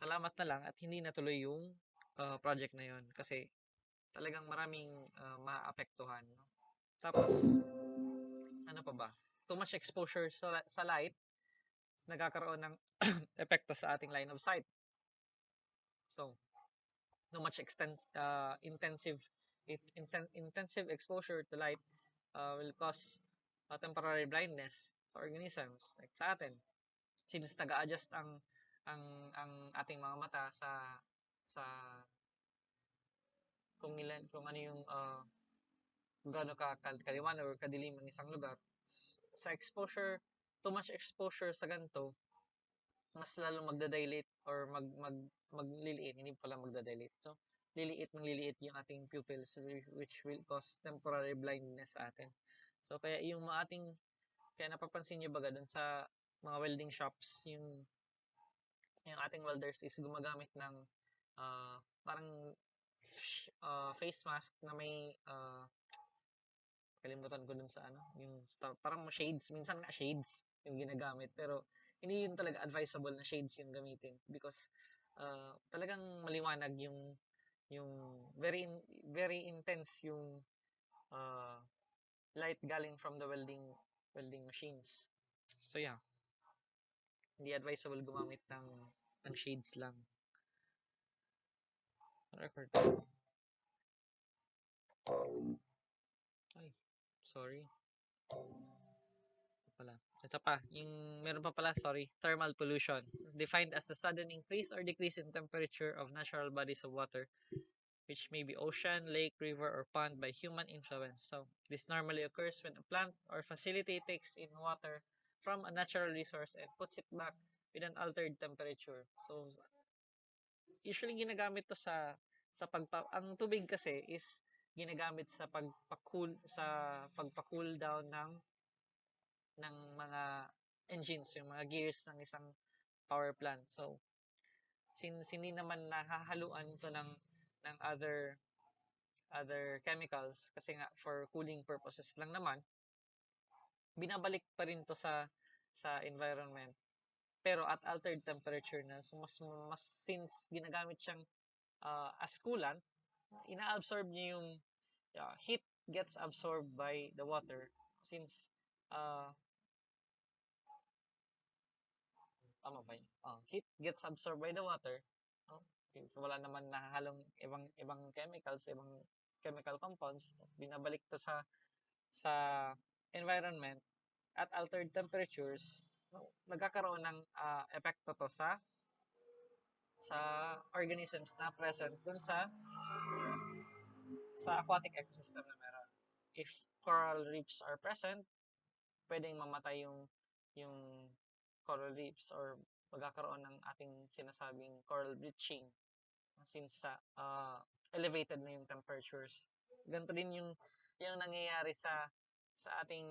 salamat na lang at hindi natuloy yung project na yon kasi talagang maraming maapektuhan. No? Tapos, ano pa ba? Too much exposure sa light, nagkakaroon ng epekto sa ating line of sight. So, too much intensive exposure to light will cause temporary blindness sa organisms like sa atin since nag-a-adjust ang ang ating mga mata sa kung ano yung gaano kaliwanag or kadilim ang isang lugar sa exposure, too much exposure sa ganito, mas lalo magda-dilate or magliliit, hindi pala magda-dilate. So, liliit yung ating pupils which will cause temporary blindness sa atin. So, kaya yung kaya napapansin nyo baga dun sa mga welding shops, yung ating welders is gumagamit ng parang face mask na may kalimutan ko dun sa yung parang shades, minsan nga shades yung ginagamit, pero hindi yun talaga advisable na shades yung gamitin because talagang maliwanag yung very intense yung uh, light galing from the welding machines. So yeah, hindi advisable gumamit ng shades lang. Record. Ay, sorry. Ito pa, meron pa pala, sorry, thermal pollution. Defined as the sudden increase or decrease in temperature of natural bodies of water, which may be ocean, lake, river, or pond by human influence. So, this normally occurs when a plant or facility takes in water from a natural resource and puts it back with an altered temperature. So, usually ginagamit to ang tubig kasi is ginagamit sa pagpa-cool down ng mga engines, yung mga gears ng isang power plant. So, since hindi naman nahahaluan to ng other chemicals kasi nga for cooling purposes lang naman, binabalik pa rin to sa environment pero at altered temperature na. So mas since ginagamit siyang as coolant, ina-absorb niya yung heat gets absorbed by the water since tama ba yun? Heat gets absorbed by the water. No? Since wala naman nahahalong ibang chemical compounds, binabalik to sa environment at altered temperatures, no? Nagkakaroon ng epekto to sa organisms na present dun sa aquatic ecosystem na meron. If coral reefs are present, pwedeng mamatay yung coral reefs or magkakaroon ng ating sinasabing coral bleaching since elevated na yung temperatures. Ganito din yung nangyayari sa ating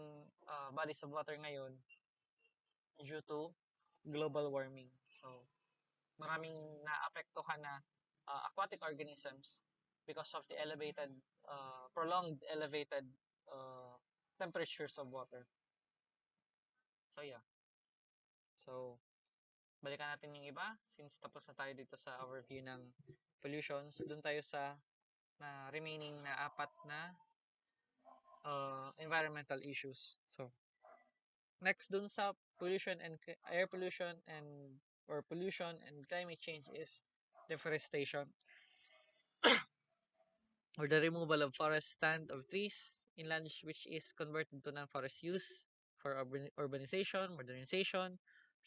bodies of water ngayon due to global warming. So, maraming naapektuhan na aquatic organisms because of the prolonged elevated temperatures of water. So, yeah. So, balikan natin yung iba since tapos na tayo dito sa overview ng pollutions. Doon tayo sa remaining na 4 na environmental issues. So, next dun sa pollution and air pollution or pollution and climate change is deforestation or the removal of forest stand of trees in land which is converted to non-forest use for urbanization, modernization,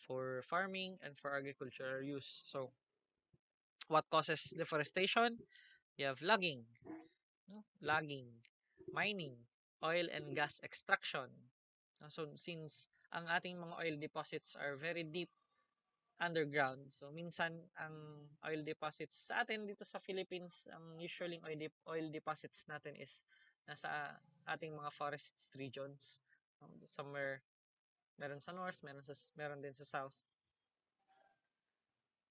for farming, and for agricultural use. So, what causes deforestation? You have logging, mining, oil and gas extraction. So, since ang ating mga oil deposits are very deep underground, so minsan ang oil deposits sa atin dito sa Philippines, ang usually oil deposits natin is nasa ating mga forest regions. Somewhere, meron sa north, meron din sa south.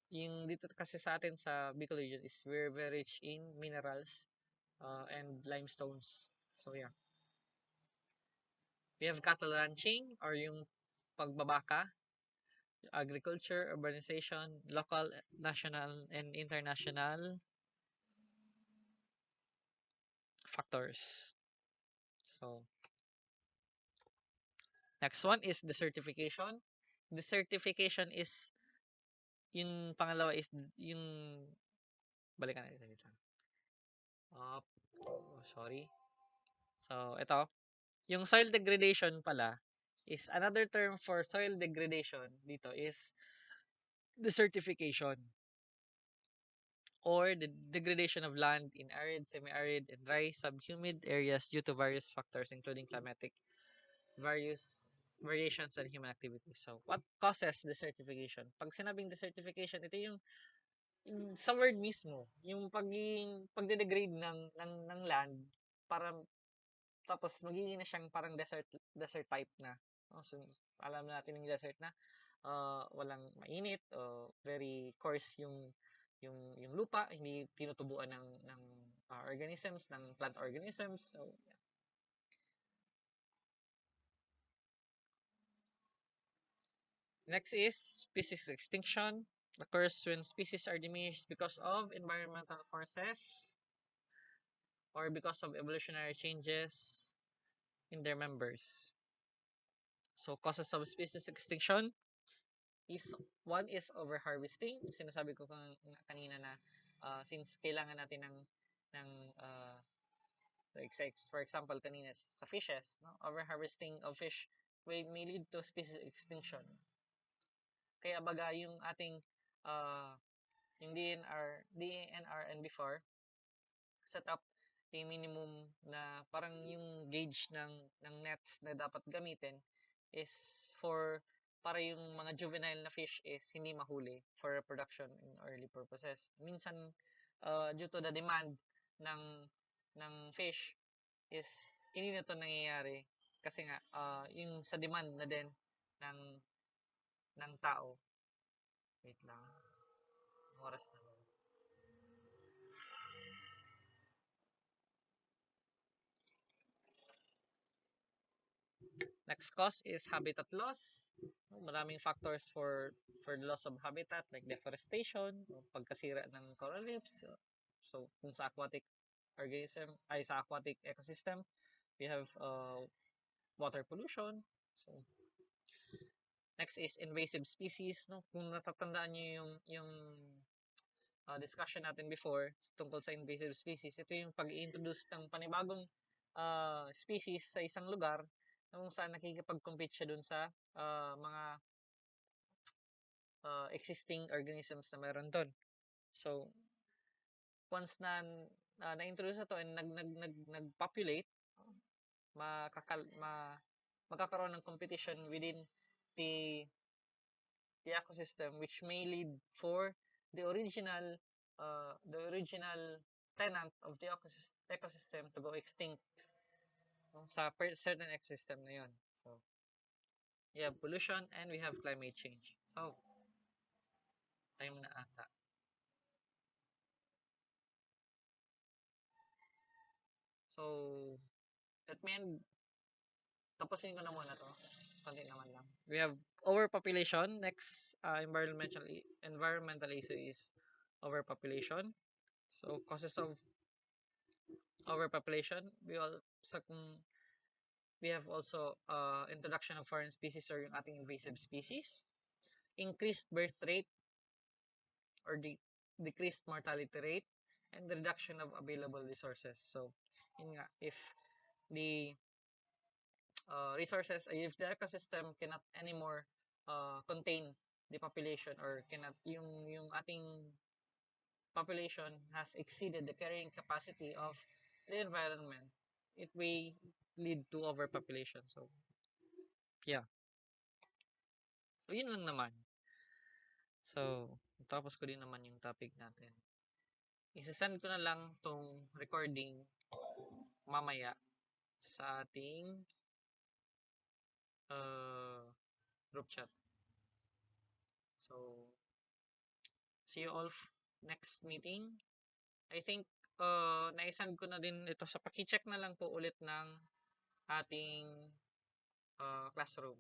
Yung dito kasi sa atin sa Bicol region is we're very rich in minerals and limestones. So, yeah. We have cattle ranching or yung pagbabaka. agriculture, urbanization, local, national, and international factors. So, next one is desertification. Desertification is, yung pangalawa is yung, balikan natin dito. Sorry. So, ito. Yung soil degradation pala is another term for soil degradation dito is desertification, or the degradation of land in arid, semi-arid, and dry, subhumid areas due to various factors including climatic variations and human activities. So, what causes desertification? Pag sinabing desertification, ito yung sa word mismo, yung pagde-degrade ng land para tapos magiging na siyang parang desert type na. So, alam natin yung desert na walang mainit, very coarse yung lupa, hindi tinutubuan ng organisms, ng plant organisms. So, yeah. Next is species extinction. Occurs when species are diminished because of environmental forces or because of evolutionary changes in their members. So, causes of species extinction is, one is overharvesting. Sinasabi ko kanina na since kailangan natin ng like for example kanina sa fishes, no? Overharvesting of fish may lead to species extinction. Kaya baga yung ating yung DNR and before set up a minimum na parang yung gauge ng nets na dapat gamitin is para yung mga juvenile na fish is hindi mahuli for reproduction in early purposes. Minsan due to the demand ng fish is hindi na to nangyayari kasi nga yung sa demand na din ng tao. Wait lang. Oras na. Next cause is habitat loss. Maraming factors for the loss of habitat like deforestation, pagkasira ng coral reefs. So, kung sa aquatic ecosystem, we have water pollution. So, next is invasive species, no? Kung natatandaan niyo yung discussion natin before tungkol sa invasive species, ito yung pag-i-introduce ng panibagong species sa isang lugar kung saan nakikipag-compete siya dun sa mga existing organisms na meron doon. So, once na na-introduce na to and nag-populate, magkakaroon ng competition within the ecosystem, which may lead for the original tenant of the ecosystem to go extinct sa certain ecosystem na yun. So, we have pollution and we have climate change. So, time na ata. So, let me end. Tapusin ko na muna to. Konti naman lang. We have overpopulation. Next environmental issue is overpopulation. So, causes of overpopulation, we have also introduction of foreign species or yung ating invasive species, increased birth rate or decreased mortality rate, and the reduction of available resources. So, yun nga, if the resources, if the ecosystem cannot anymore contain the population or cannot, yung ating population has exceeded the carrying capacity of the environment, it may lead to overpopulation. So, yeah. So, yun lang naman. So, tapos ko din naman yung topic natin. Isasend ko na lang tong recording mamaya sa ating group chat. So, see you all next meeting. I think naisend ko na din ito sa paki-check na lang po ulit ng ating classroom.